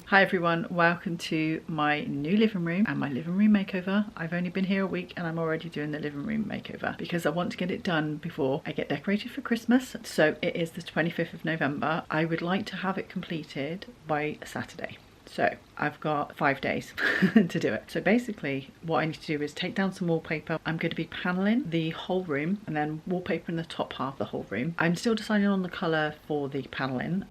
Hi everyone, welcome to my new living room and my living room makeover. I've only been here a week and I'm already doing the living room makeover because I want to get it done before I get decorated for Christmas. So it is the 25th of November. I would like to have it completed by Saturday. So I've got 5 days to do it. So basically what I need to do is take down some wallpaper. I'm going to be paneling the whole room and then wallpapering the top half of the whole room. I'm still deciding on the colour for the paneling.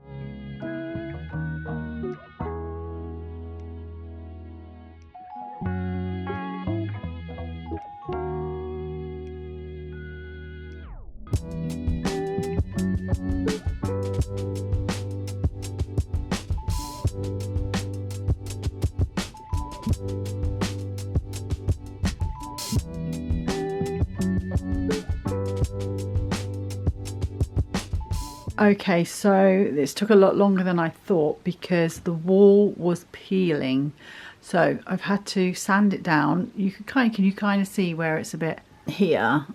Okay, so this took a lot longer than I thought because the wall was peeling. So I've had to sand it down. You can you kind of see where it's a bit here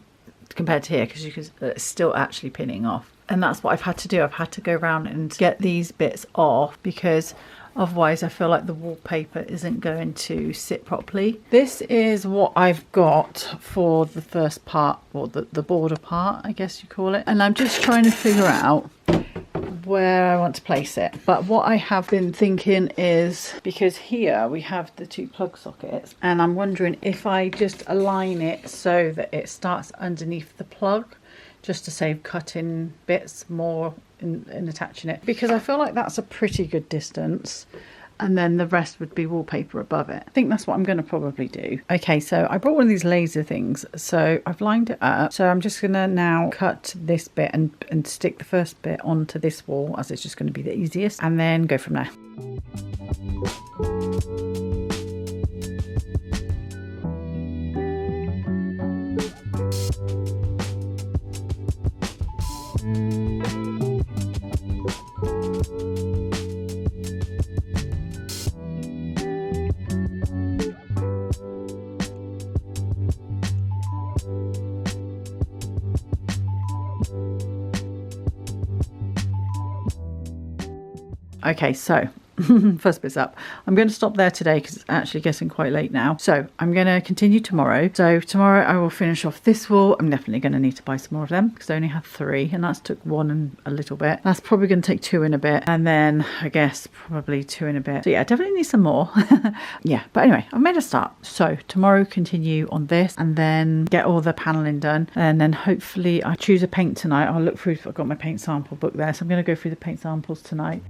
compared to here because it's still actually pinning off. And that's what I've had to do. I've had to go around and get these bits off because otherwise I feel like the wallpaper isn't going to sit properly. This is what I've got for the first part, or the border part, I guess you call it. And I'm just trying to figure out where I want to place it. But what I have been thinking is, because here we have the 2 plug sockets, and I'm wondering if I just align it so that it starts underneath the plug, just to save cutting bits more in attaching it, because I feel like that's a pretty good distance, and then the rest would be wallpaper above it. I think that's what I'm going to probably do. Okay, so I brought one of these laser things, so I've lined it up. So I'm just going to now cut this bit and stick the first bit onto this wall, as it's just going to be the easiest, and then go from there. Okay, so first bit's up. I'm going to stop there today because it's actually getting quite late now. So I'm going to continue tomorrow. So tomorrow I will finish off this wall. I'm definitely going to need to buy some more of them because I only have 3, and that's took 1 and a little bit. That's probably going to take 2 and a bit, and then I guess probably 2 and a bit. So yeah, definitely need some more. Yeah, but anyway, I've made a start. So tomorrow continue on this and then get all the paneling done, and then hopefully I choose a paint tonight. I'll look through if I've got my paint sample book there, so I'm going to go through the paint samples tonight.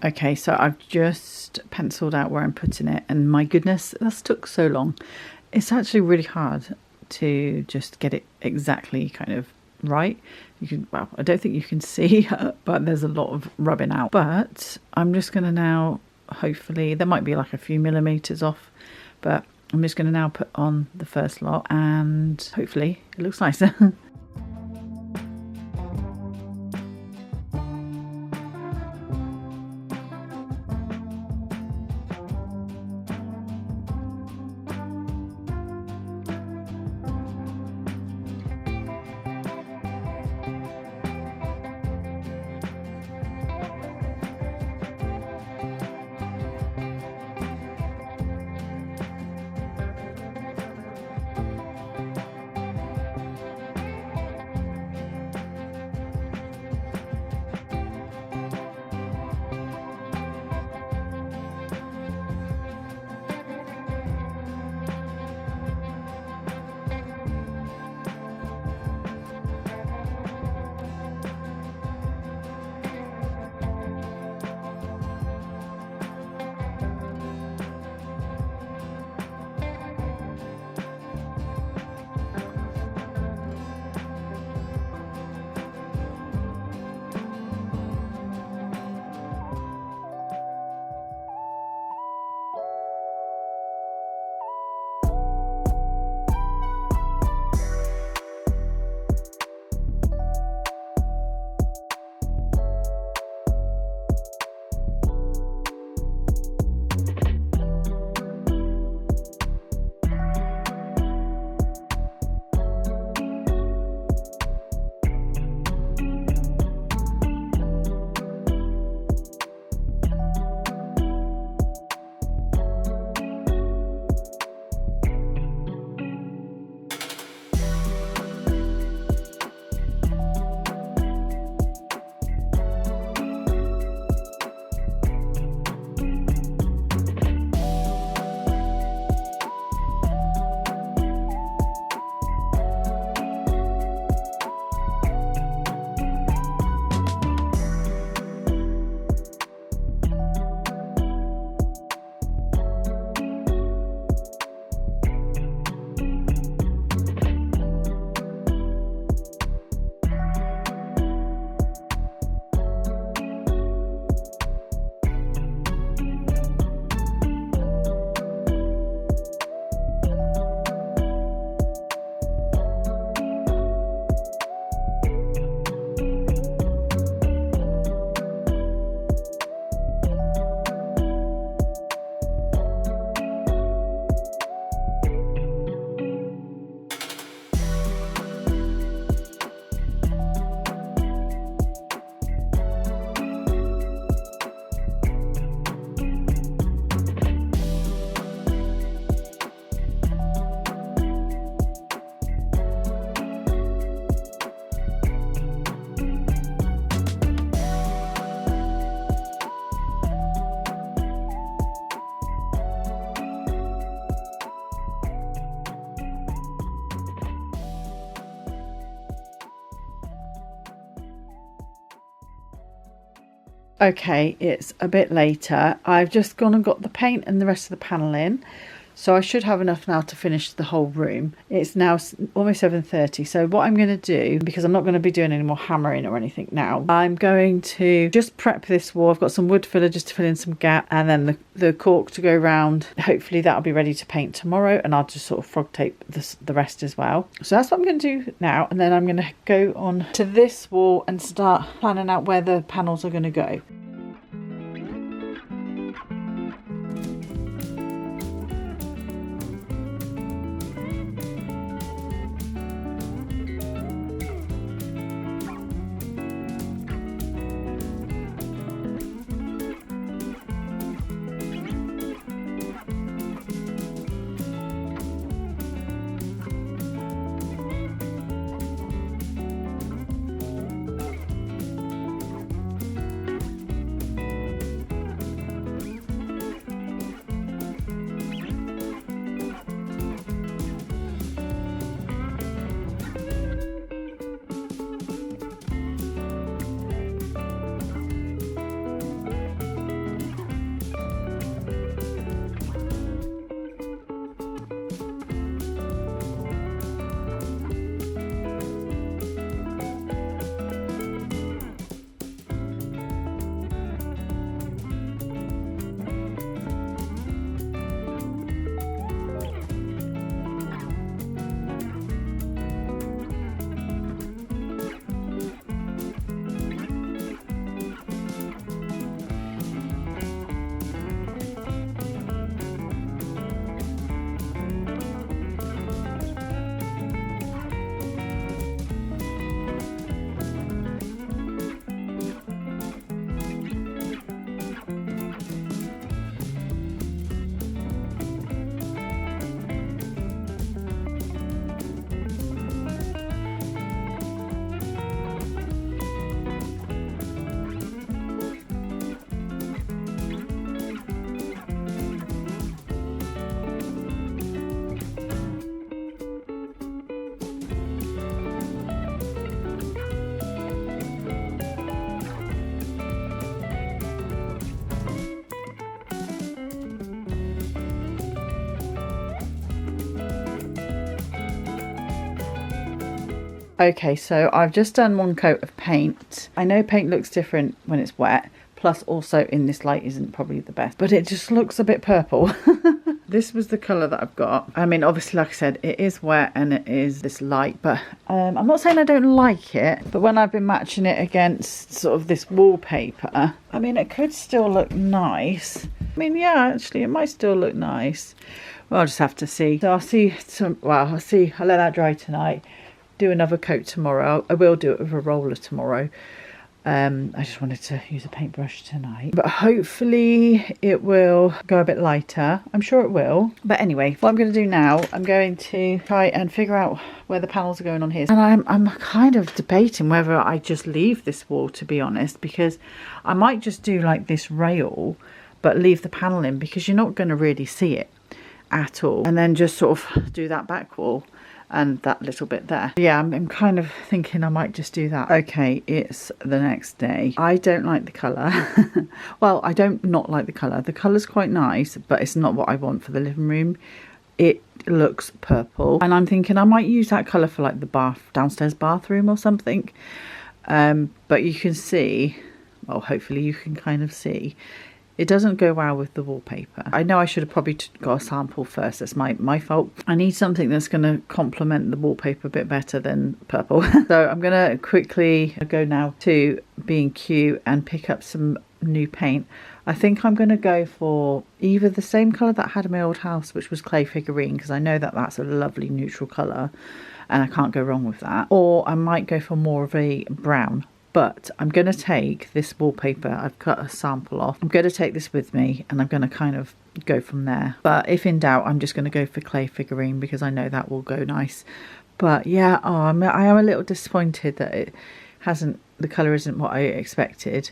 Okay, so I've just penciled out where I'm putting it, and my goodness, this took so long. It's actually really hard to just get it exactly kind of right. You can, well, I don't think you can see, but there's a lot of rubbing out. But I'm just going to now, hopefully, there might be like a few millimeters off, but I'm just going to now put on the first lot, and hopefully it looks nicer. Okay, it's a bit later. I've just gone and got the paint and the rest of the panel in, so I should have enough now to finish the whole room. It's now almost 7:30, so what I'm going to do, because I'm not going to be doing any more hammering or anything now, I'm going to just prep this wall. I've got some wood filler just to fill in some gap, and then the cork to go around. Hopefully that'll be ready to paint tomorrow, and I'll just sort of frog tape the rest as well. So that's what I'm going to do now, and then I'm going to go on to this wall and start planning out where the panels are going to go. Okay, so I've just done one coat of paint. I know paint looks different when it's wet, plus also in this light isn't probably the best, but it just looks a bit purple. This was the colour that I've got. I mean, obviously, like I said, it is wet and it is this light, but I'm not saying I don't like it, but when I've been matching it against sort of this wallpaper, I mean, it could still look nice. I mean, yeah, actually, it might still look nice. Well, I'll just have to see. So I'll see I'll let that dry tonight. Do another coat tomorrow. I will do it with a roller tomorrow. I just wanted to use a paintbrush tonight, but hopefully it will go a bit lighter. I'm sure it will. But anyway, what I'm going to do now, I'm going to try and figure out where the panels are going on here. And I'm kind of debating whether I just leave this wall, to be honest, because I might just do like this rail, but leave the panel in, because you're not going to really see it at all. And then just sort of do that back wall and that little bit there. Yeah, I'm kind of thinking I might just do that. Okay, it's the next day. I don't like the colour. Well, I don't not like the colour. The colour's quite nice, but it's not what I want for the living room. It looks purple, and I'm thinking I might use that colour for like the downstairs bathroom or something. But you can see, well, hopefully you can kind of see, it doesn't go well with the wallpaper. I know I should have probably got a sample first. That's my fault. I need something that's going to complement the wallpaper a bit better than purple. So I'm going to quickly go now to B&Q and pick up some new paint. I think I'm going to go for either the same colour that I had in my old house, which was clay figurine, because I know that that's a lovely neutral colour and I can't go wrong with that. Or I might go for more of a brown. But I'm going to take this wallpaper, I've cut a sample off. I'm going to take this with me and I'm going to kind of go from there. But if in doubt, I'm just going to go for clay figurine, because I know that will go nice. But yeah, I am a little disappointed that it hasn't, the colour isn't what I expected.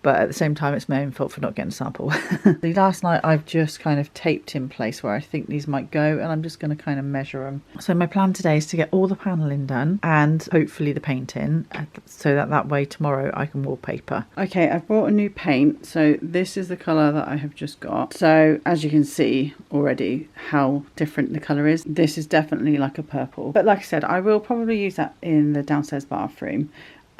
But at the same time, it's my own fault for not getting a sample. Last night, I've just kind of taped in place where I think these might go, and I'm just going to kind of measure them. So my plan today is to get all the paneling done and hopefully the painting, so that way tomorrow I can wallpaper. Okay, I've bought a new paint. So this is the colour that I have just got. So as you can see already how different the colour is. This is definitely like a purple. But like I said, I will probably use that in the downstairs bathroom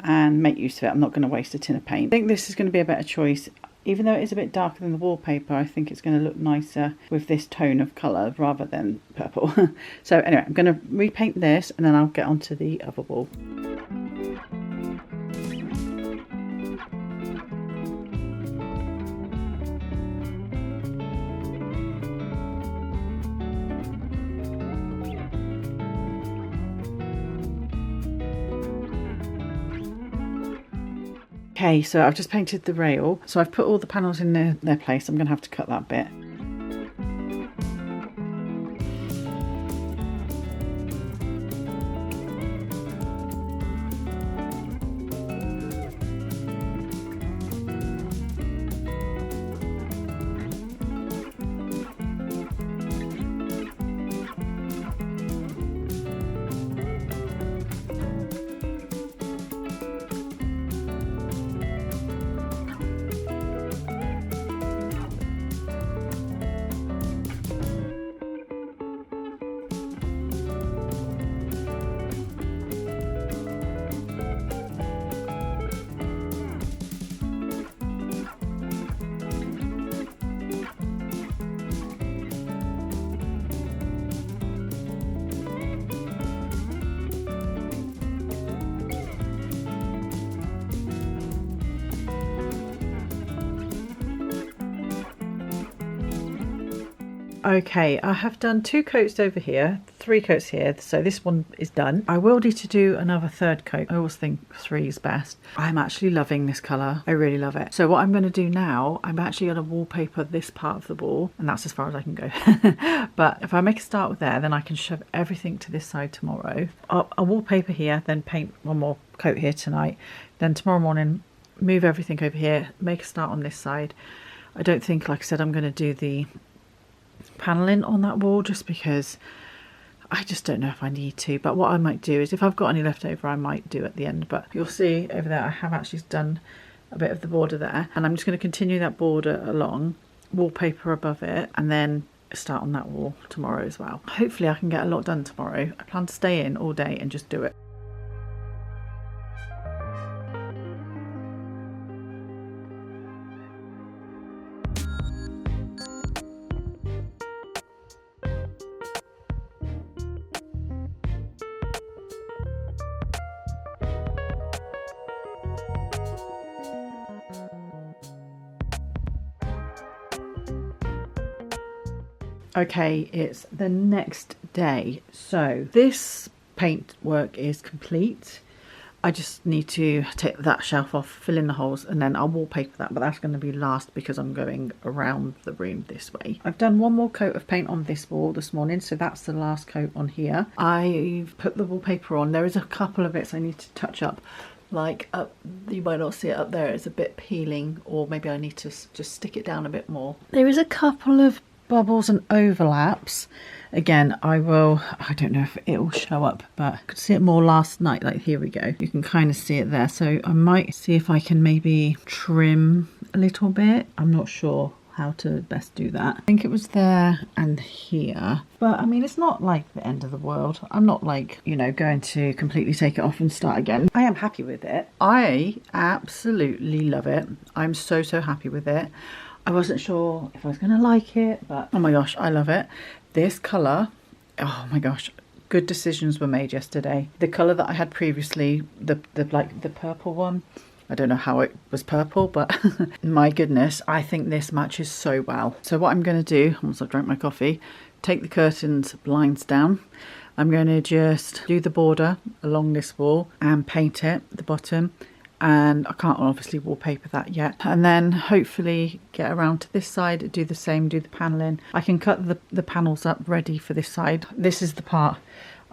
and make use of it. I'm not going to waste a tin of paint. I think this is going to be a better choice. Even though it is a bit darker than the wallpaper, I think it's going to look nicer with this tone of colour rather than purple. So anyway, I'm going to repaint this and then I'll get onto the other wall. Okay, so I've just painted the rail. So I've put all the panels in their place. I'm going to have to cut that bit. Okay, I have done 2 coats over here, 3 coats here, so this one is done. I will need to do another 3rd coat. I always think 3 is best. I'm actually loving this colour. I really love it. So what I'm going to do now, I'm actually going to wallpaper this part of the wall, and that's as far as I can go. But if I make a start with there, then I can shove everything to this side tomorrow. I'll wallpaper here, then paint one more coat here tonight. Then tomorrow morning, move everything over here, make a start on this side. I don't think, like I said, I'm going to do the paneling on that wall just because I just don't know if I need to. But what I might do is, if I've got any left over, I might do at the end. But you'll see over there I have actually done a bit of the border there, and I'm just going to continue that border along, wallpaper above it, and then start on that wall tomorrow as well. Hopefully I can get a lot done tomorrow. I plan to stay in all day and just do it. Okay, it's the next day. So this paint work is complete. I just need to take that shelf off, fill in the holes, and then I'll wallpaper that, but that's going to be last because I'm going around the room this way. I've done one more coat of paint on this wall this morning, so that's the last coat on here. I've put the wallpaper on. There is a couple of bits I need to touch up, like up, you might not see it up there, it's a bit peeling, or maybe I need to just stick it down a bit more. There is a couple of bubbles and overlaps. Again, I don't know if it'll show up, but I could see it more last night. Like, here we go. You can kind of see it there. So I might see if I can maybe trim a little bit. I'm not sure how to best do that. I think it was there and here. But I mean, it's not like the end of the world. I'm not like, you know, going to completely take it off and start again. I am happy with it. I absolutely love it. I'm so happy with it. I wasn't sure if I was going to like it, but oh my gosh, I love it. This colour, oh my gosh, good decisions were made yesterday. The colour that I had previously, the purple one, I don't know how it was purple, but my goodness, I think this matches so well. So what I'm going to do, once I've drank my coffee, take the curtains blinds down. I'm going to just do the border along this wall and paint it at the bottom. And I can't obviously wallpaper that yet. And then hopefully get around to this side, do the same, do the paneling. I can cut the panels up ready for this side. This is the part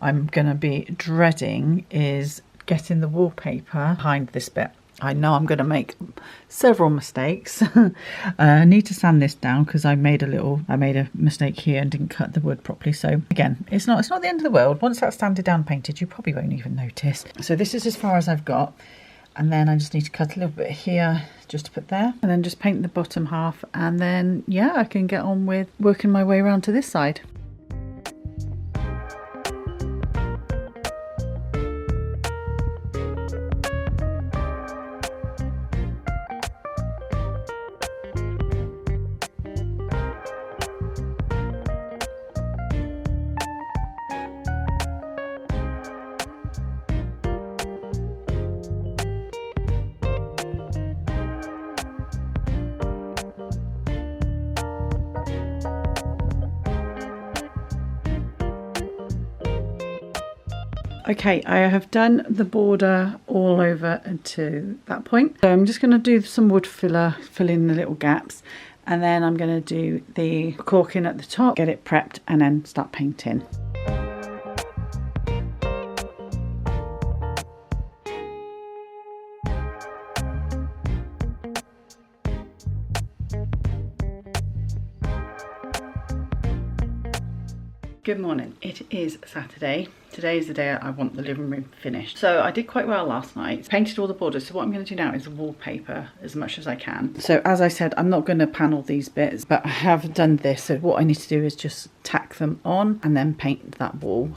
I'm gonna be dreading, is getting the wallpaper behind this bit. I know I'm gonna make several mistakes. I need to sand this down because I made a mistake here and didn't cut the wood properly. So again, it's not the end of the world. Once that's sanded down and painted, you probably won't even notice. So this is as far as I've got. And then I just need to cut a little bit here just to put there, and then just paint the bottom half, and then yeah, I can get on with working my way around to this side. Okay, I have done the border all over to that point. So I'm just going to do some wood filler, fill in the little gaps, and then I'm going to do the corking at the top, get it prepped, and then start painting. Good morning, it is Saturday. Today is the day I want the living room finished. So I did quite well last night, painted all the borders. So what I'm going to do now is wallpaper as much as I can. So as I said, I'm not going to panel these bits, but I have done this. So what I need to do is just tack them on and then paint that wall.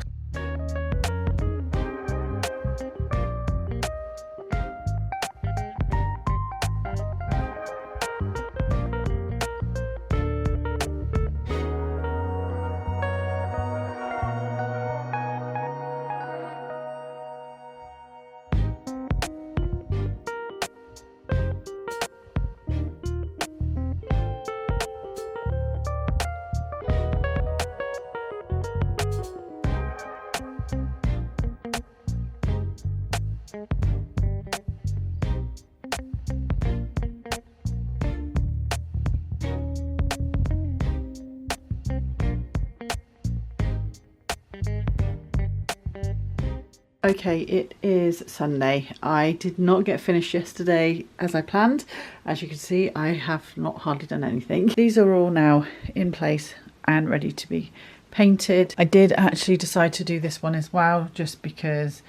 Okay, it is Sunday. I did not get finished yesterday as I planned. As you can see, I have not hardly done anything. These are all now in place and ready to be painted. I did actually decide to do this one as well, just because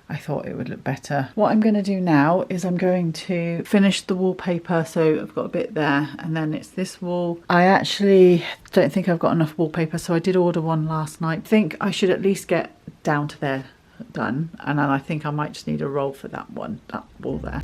I thought it would look better. What I'm going to do now is I'm going to finish the wallpaper. So I've got a bit there, and then it's this wall. I actually don't think I've got enough wallpaper, so I did order one last night. I think I should at least get down to there done, and then I think I might just need a roll for that one, that wall there.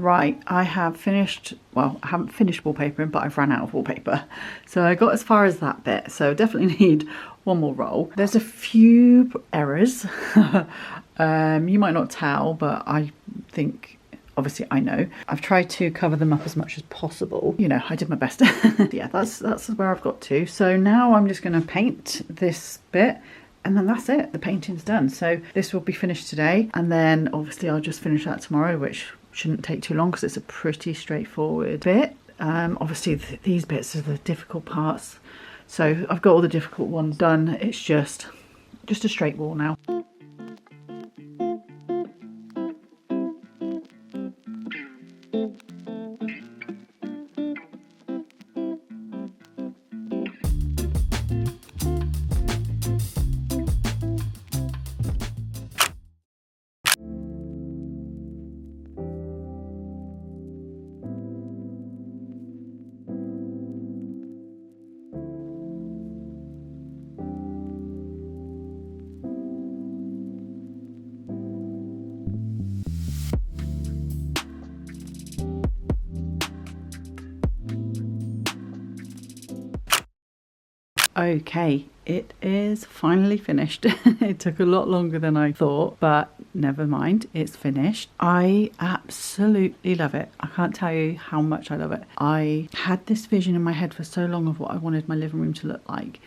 Right, I have finished, well, I haven't finished wallpapering, but I've run out of wallpaper. So I got as far as that bit, so definitely need one more roll. There's a few errors. You might not tell, but I think, obviously I know. I've tried to cover them up as much as possible. You know, I did my best. Yeah, that's where I've got to. So now I'm just going to paint this bit. And then that's it, the painting's done. So this will be finished today, and then obviously I'll just finish that tomorrow, which shouldn't take too long because it's a pretty straightforward bit. Obviously these bits are the difficult parts, so I've got all the difficult ones done. It's just a straight wall now. Okay, it is finally finished. It took a lot longer than I thought, but never mind, it's finished. I absolutely love it. I can't tell you how much I love it. I had this vision in my head for so long of what I wanted my living room to look like,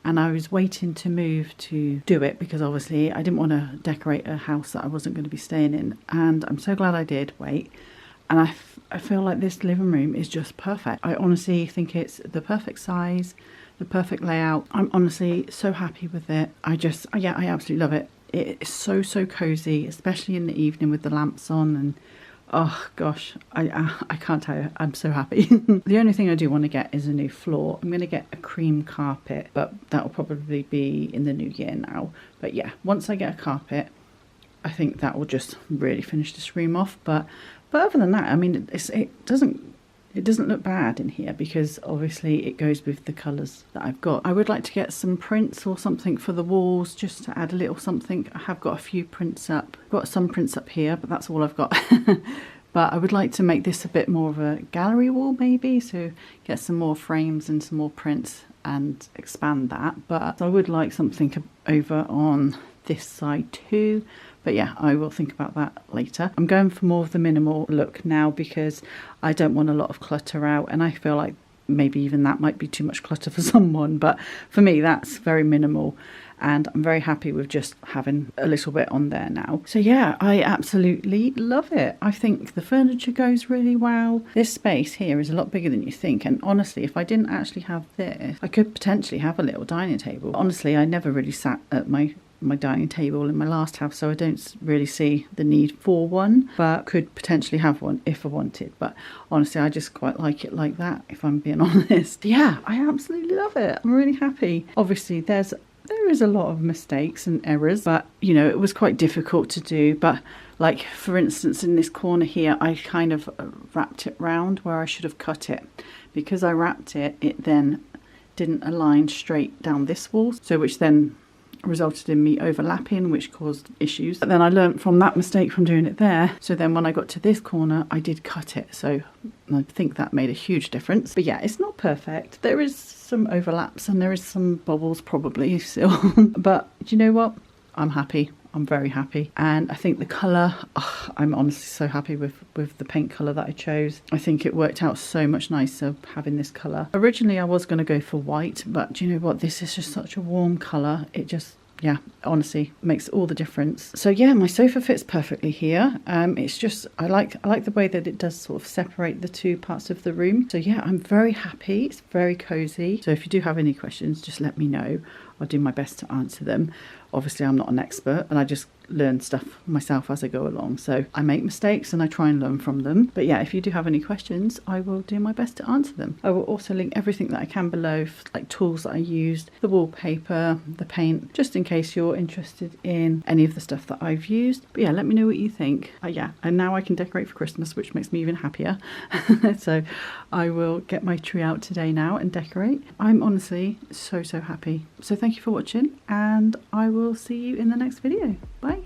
and I was waiting to move to do it because obviously I didn't want to decorate a house that I wasn't going to be staying in, and I'm so glad I did wait. And I feel like this living room is just perfect. I honestly think it's the perfect size, the perfect layout. I'm honestly so happy with it. I absolutely love it. It's so cozy, especially in the evening with the lamps on, and oh gosh, I can't tell you, I'm so happy. The only thing I do want to get is a new floor. I'm going to get a cream carpet, but that'll probably be in the new year now. But yeah, once I get a carpet, I think that will just really finish this room off. But other than that, I mean, it doesn't look bad in here because obviously it goes with the colours that I've got. I would like to get some prints or something for the walls just to add a little something. I have got a few prints up. I've got some prints up here, but that's all I've got. But I would like to make this a bit more of a gallery wall maybe, so get some more frames and some more prints and expand that. But I would like something over on this side too. But yeah, I will think about that later. I'm going for more of the minimal look now because I don't want a lot of clutter out, and I feel like maybe even that might be too much clutter for someone, but for me that's very minimal, and I'm very happy with just having a little bit on there now. So yeah, I absolutely love it. I think the furniture goes really well. This space here is a lot bigger than you think, and honestly, if I didn't actually have this, I could potentially have a little dining table. Honestly, I never really sat at my dining table in my last house, so I don't really see the need for one, but could potentially have one if I wanted. But honestly, I just quite like it like that, if I'm being honest. Yeah, I absolutely love it. I'm really happy. Obviously there is a lot of mistakes and errors, but you know, it was quite difficult to do. But like for instance in this corner here, I kind of wrapped it round where I should have cut it. Because I wrapped it, it then didn't align straight down this wall, so which then resulted in me overlapping, which caused issues. But then I learned from that mistake from doing it there, so then when I got to this corner I did cut it, so I think that made a huge difference. But yeah, it's not perfect. There is some overlaps and there is some bubbles probably still. But do you know what, I'm happy. I'm very happy, and I think the colour, I'm honestly so happy with the paint colour that I chose. I think it worked out so much nicer having this colour. Originally I was going to go for white, but do you know what, this is just such a warm colour. It just, yeah, honestly makes all the difference. So yeah, my sofa fits perfectly here. It's just, I like the way that it does sort of separate the two parts of the room. So yeah, I'm very happy. It's very cozy. So if you do have any questions, just let me know. I'll do my best to answer them. Obviously I'm not an expert, and I just learn stuff myself as I go along, so I make mistakes and I try and learn from them. But yeah, if you do have any questions, I will do my best to answer them. I will also link everything that I can below, like tools that I used, the wallpaper, the paint, just in case you're interested in any of the stuff that I've used. But yeah, let me know what you think. Yeah, and now I can decorate for Christmas, which makes me even happier. So I will get my tree out today now and decorate. I'm honestly so happy. So thank you for watching, and I will see you in the next video. Bye.